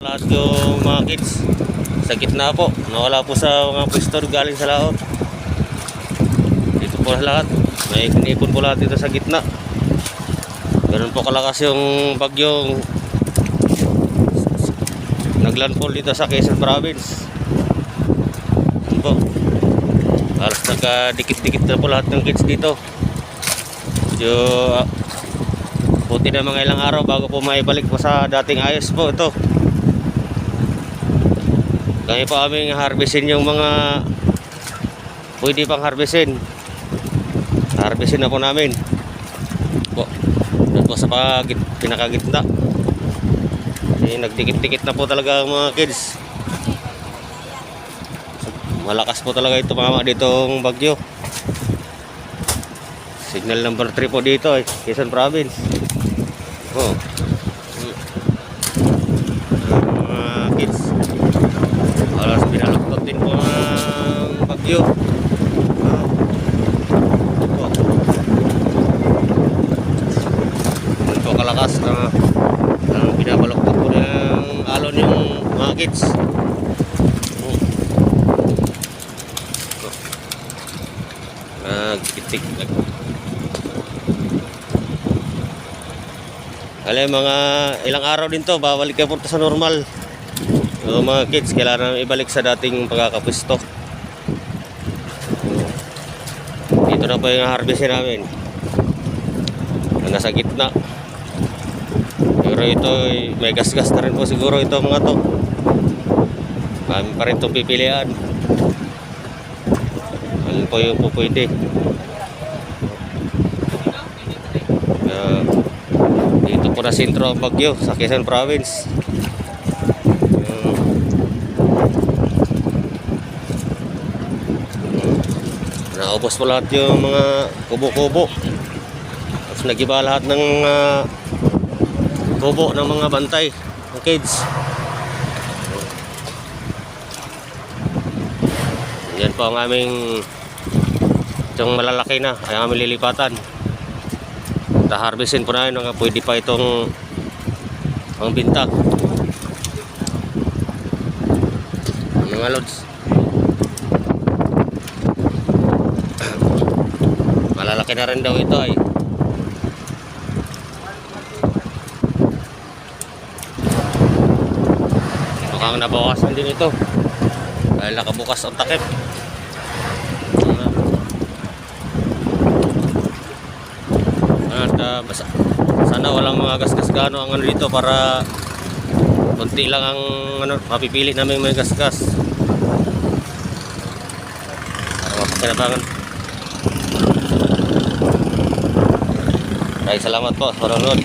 Lahat yung mga kids sa gitna po, nawala po sa mga pwesto galing sa laot. Dito po lahat, may inipon po lahat dito sa gitna. Ganun po kalakas yung bagyong naglandfall dito sa Quezon Province. Ganun po, halos nagkadikit-dikit na po lahat ng kids dito. Medyo puti na mga ilang araw bago po maibalik po sa dating ayos po ito. Kaya po aming harvestin yung mga pwede pang harvestin. Harvestin na po namin po. Doon po sa pinakagitna. Kasi nagdikit-dikit na po talaga ang mga kids. Malakas po talaga ito mama ditong bagyo. Signal number 3 po dito Quezon Province. Oh. Mga kids, alas pinaluktot din po ang bagyo. Ano po kalakas na pinabaluktot po ng alon yung mga kids. Nagpitik. Alam, mga ilang araw din to, babalik ka po sa normal. So, mga kids, kailangan ibalik sa dating pagkakapwesto. Dito na po yung harvestin namin. Nasa gitna. Siguro ito, may gas-gas na rin po siguro ito mga to. Kami pa rin itong pipilian. Ano po yung po pwede. Dito po na sentro ang bagyo sa Quezon Province. Naubos po lahat yung mga kubo-kubo. Tapos nagiba lahat ng kubo ng mga bantay ng kids. Yan po ang aming itong malalaki na ay aming lilipatan. Harvestin po na yun, pwede pa itong ang bintag mga lods. Malalaki na rin daw ito mukhang nabawasan din ito dahil nakabukas ang takip. At sana walang mga gas-gas gano ang ano dito para konti lang ang ano, mapipili namin may gas-gas para mapakinabangan. Maraming salamat po sa panonood.